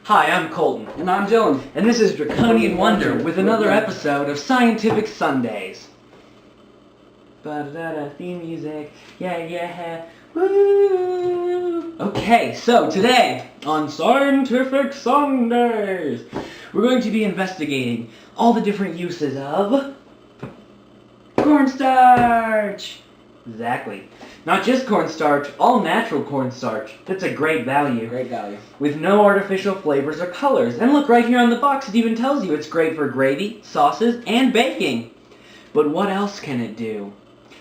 Hi, I'm Colton. And I'm Dylan. And this is Draconian Wonder with another episode of Scientific Sundays. Ba-da-da-da, theme music. Yeah. Woo! Okay, so today on Scientific Sundays, we're going to be investigating all the different uses of cornstarch. Exactly. Not just cornstarch, all natural cornstarch. That's a great value. Great value. With no artificial flavors or colors. And look, right here on the box, it even tells you it's great for gravy, sauces, and baking. But what else can it do?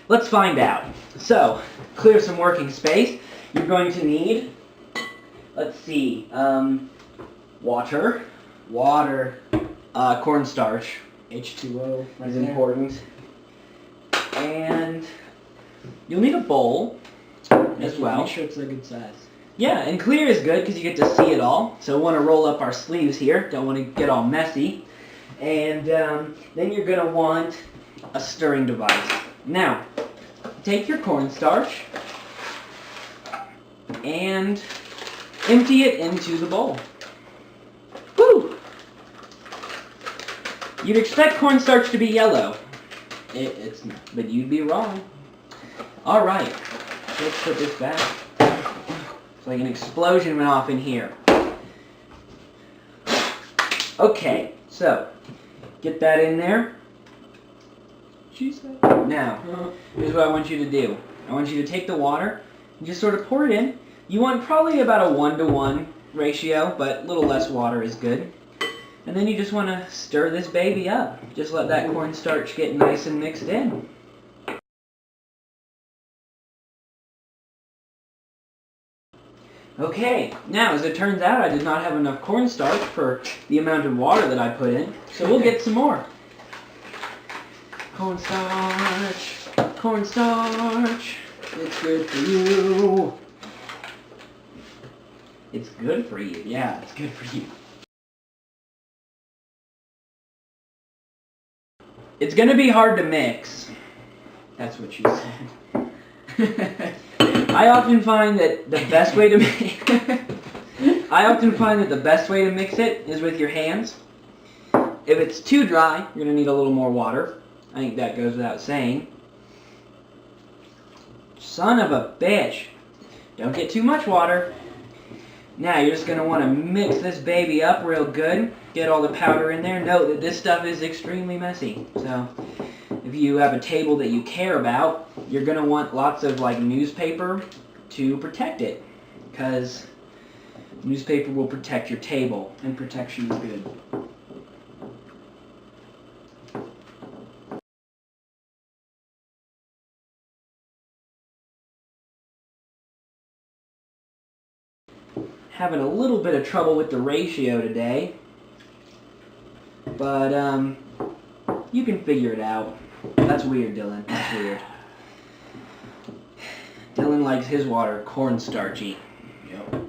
Let's find out. So, clear some working space. You're going to need, let's see, water, cornstarch. H2O Is important. And you'll need a bowl as well. Make sure it's a good size. Yeah, and clear is good because you get to see it all. So we want to roll up our sleeves here. Don't want to get all messy. And then you're going to want a stirring device. Now, take your cornstarch and empty it into the bowl. Woo! You'd expect cornstarch to be yellow. It's not, but you'd be wrong. Alright, let's put this back. It's like an explosion went off in here. Okay, so, get that in there. She said. Now, here's what I want you to do. I want you to take the water and just sort of pour it in. You want probably about a 1-to-1 ratio, but a little less water is good. And then you just want to stir this baby up. Just let that cornstarch get nice and mixed in. Okay, now as it turns out I did not have enough cornstarch for the amount of water that I put in, so we'll get some more. Cornstarch, it's good for you. It's good for you, yeah, it's good for you. It's gonna be hard to mix. That's what you said. I often find that the best way to mix it is with your hands. If it's too dry, you're gonna need a little more water. I think that goes without saying. Son of a bitch. Don't get too much water. Now you're just going to want to mix this baby up real good. Get all the powder in there. Note that this stuff is extremely messy. So if you have a table that you care about, you're going to want lots of like newspaper to protect it. Because newspaper will protect your table. And protection is good. Having a little bit of trouble with the ratio today, but you can figure it out. That's weird, Dylan. That's weird. Dylan likes his water cornstarchy. Yep.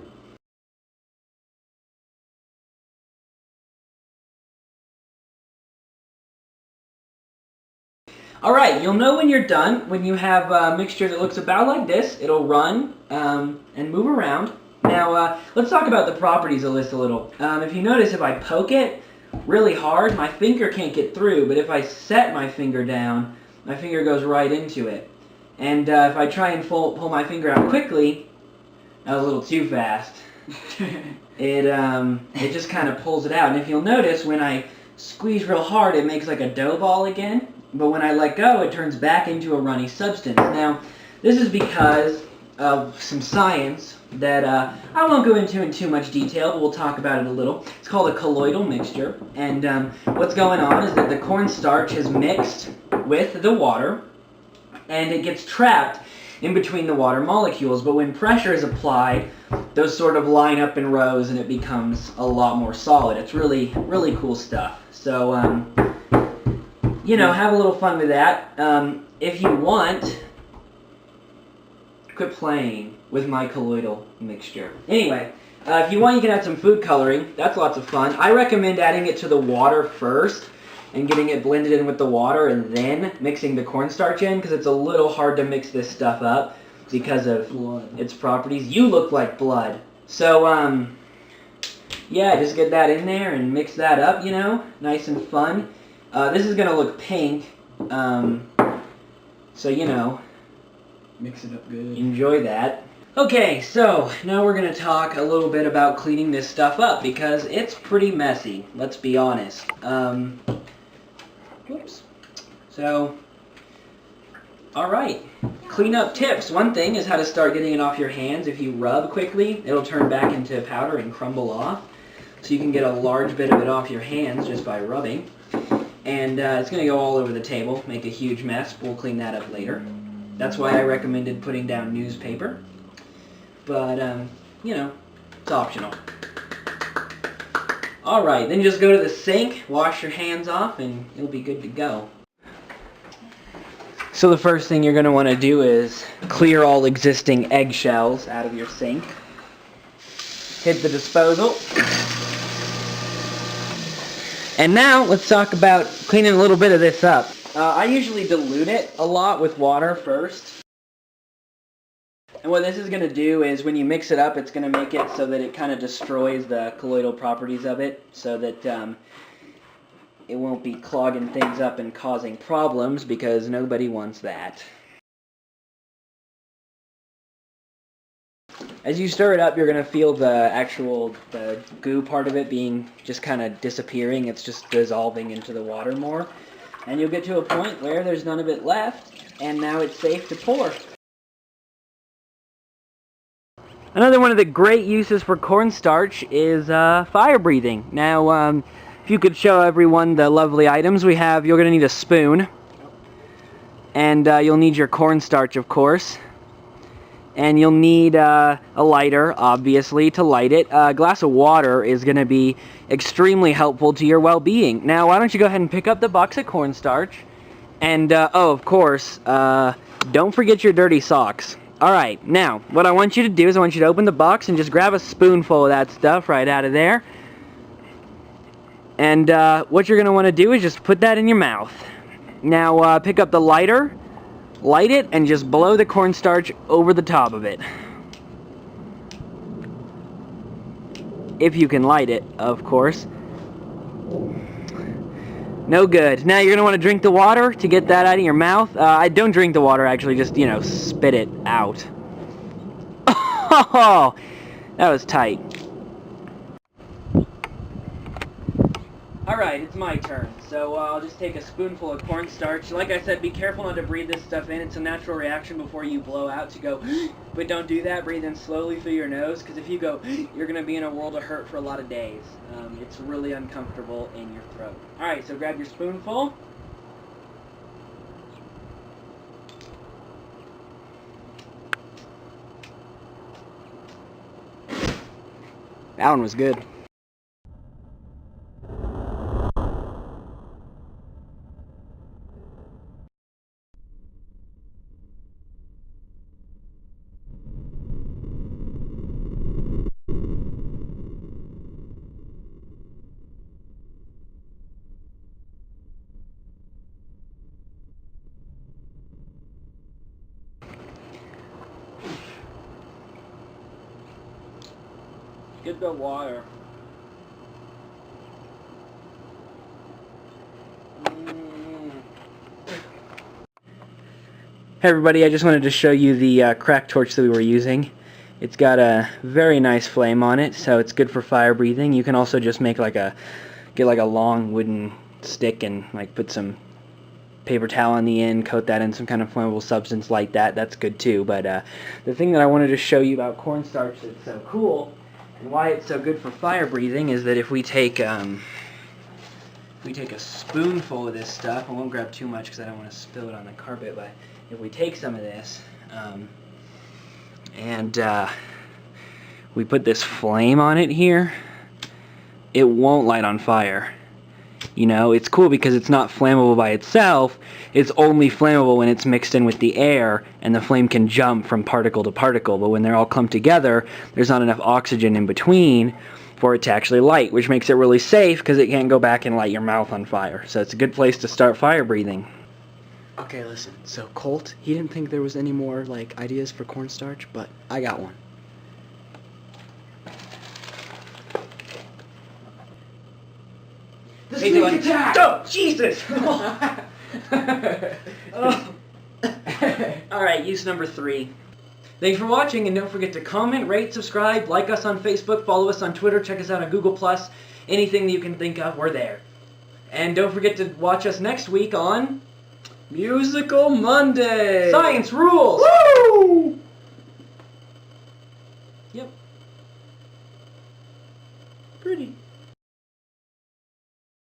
Alright, you'll know when you're done, when you have a mixture that looks about like this. It'll run and move around. Now, let's talk about the properties of this a little. If you notice, if I poke it really hard, my finger can't get through, but if I set my finger down, my finger goes right into it. And if I try and pull my finger out quickly, that was a little too fast. It just kind of pulls it out. And if you'll notice, when I squeeze real hard, it makes like a dough ball again. But when I let go, it turns back into a runny substance. Now, this is because of some science that I won't go into in too much detail, but we'll talk about it a little. It's called a colloidal mixture, and what's going on is that the cornstarch is mixed with the water, and it gets trapped in between the water molecules, but when pressure is applied, those sort of line up in rows, and it becomes a lot more solid. It's really, really cool stuff. So, you know, have a little fun with that. If you want, quit playing with my colloidal mixture. Anyway, if you want, you can add some food coloring. That's lots of fun. I recommend adding it to the water first and getting it blended in with the water and then mixing the cornstarch in, because it's a little hard to mix this stuff up because of its properties. You look like blood. So, yeah, just get that in there and mix that up, you know, nice and fun. This is gonna look pink, so you know, Mix it up good. enjoy that. Okay, so now we're gonna talk a little bit about cleaning this stuff up because it's pretty messy. Let's be honest. Whoops. So, all right. Cleanup tips. One thing is how to start getting it off your hands. If you rub quickly, it'll turn back into powder and crumble off. So you can get a large bit of it off your hands just by rubbing. And it's going to go all over the table, make a huge mess. We'll clean that up later. That's why I recommended putting down newspaper. But, you know, it's optional. Alright, then just go to the sink, wash your hands off, and it'll be good to go. So the first thing you're going to want to do is clear all existing eggshells out of your sink. Hit the disposal. And now let's talk about cleaning a little bit of this up. I usually dilute it a lot with water first. And what this is going to do is when you mix it up, it's going to make it so that it kind of destroys the colloidal properties of it, so that it won't be clogging things up and causing problems, because nobody wants that. As you stir it up, you're going to feel the goo part of it being just kind of disappearing. It's just dissolving into the water more. And you'll get to a point where there's none of it left, and now it's safe to pour. Another one of the great uses for cornstarch is fire breathing. Now, if you could show everyone the lovely items we have, you're going to need a spoon. And you'll need your cornstarch, of course. And you'll need a lighter, obviously, to light it. A glass of water is going to be extremely helpful to your well-being. Now, why don't you go ahead and pick up the box of cornstarch. And, oh, of course, don't forget your dirty socks. Alright, now, what I want you to do is I want you to open the box and just grab a spoonful of that stuff right out of there. And what you're going to want to do is just put that in your mouth. Now, pick up the lighter, light it, and just blow the cornstarch over the top of it. If you can light it, of course. No good. Now you're going to want to drink the water to get that out of your mouth. Don't drink the water, actually. Just, you know, spit it out. Oh, that was tight. Alright, it's my turn. So I'll just take a spoonful of cornstarch. Like I said, be careful not to breathe this stuff in. It's a natural reaction before you blow out to go, but don't do that. Breathe in slowly through your nose, because if you go, you're going to be in a world of hurt for a lot of days. It's really uncomfortable in your throat. Alright, so grab your spoonful. That one was good. Get the water. Hey everybody, I just wanted to show you the crack torch that we were using. It's got a very nice flame on it, so it's good for fire breathing. You can also just make get like a long wooden stick and like put some paper towel on the end, coat that in some kind of flammable substance like that. That's good too. But the thing that I wanted to show you about cornstarch that's so cool and why it's so good for fire breathing is that if we take a spoonful of this stuff, I won't grab too much because I don't want to spill it on the carpet, but if we take some of this and we put this flame on it here, it won't light on fire. You know, it's cool because it's not flammable by itself. It's only flammable when it's mixed in with the air, and the flame can jump from particle to particle. But when they're all clumped together, there's not enough oxygen in between for it to actually light, which makes it really safe because it can't go back and light your mouth on fire. So it's a good place to start fire breathing. Okay, listen. So Colt, he didn't think there was any more like ideas for cornstarch, but I got one. The sneak attack! Oh, Jesus! Alright, use number 3. Thanks for watching, and don't forget to comment, rate, subscribe, like us on Facebook, follow us on Twitter, check us out on Google+. Anything that you can think of, we're there. And don't forget to watch us next week on Musical Monday! Science Rules! Woo! Yep. Pretty.